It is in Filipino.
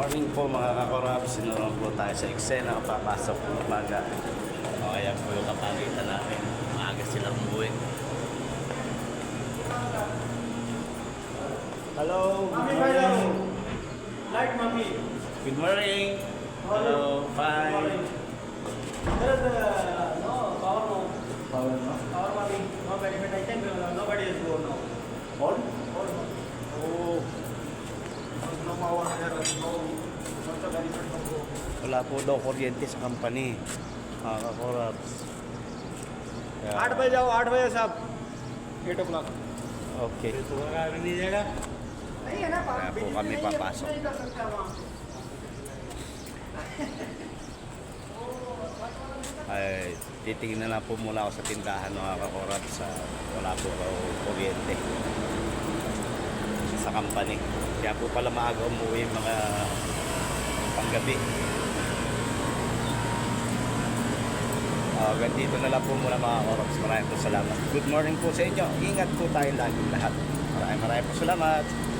Morning po mga kakorab, sinurong po tayo sa eksena, papasok po umaga. O kaya po yung kapalitan namin, maaga silang umuwi. Hello, good morning. Light mami. Good morning. Hello, fine. There is no power no. Power no? Power mami. No benefit. I think nobody is go now. On? All. Oo. No power. There is no. Not the benefit from go. Wala po daw kuryente sa company. Mga kakorab. 8 बजे जाओ 8 बजे साहब 8 o'clock. Okay. सुबह नहीं जाएगा नहीं है ना Kaya po kami papasok. नहीं कर सकता वहाँ Ay, titingnan na po muna ako sa tindahan mga kakorab sa wala po raw kuryente sa company. Kaya po pala maaga umuwi mga panggabi. Ganito na lang po muna mga kakorab. Maraming po salamat. Good morning po sa inyo. Ingat po tayo lagi lahat. Maraming po salamat.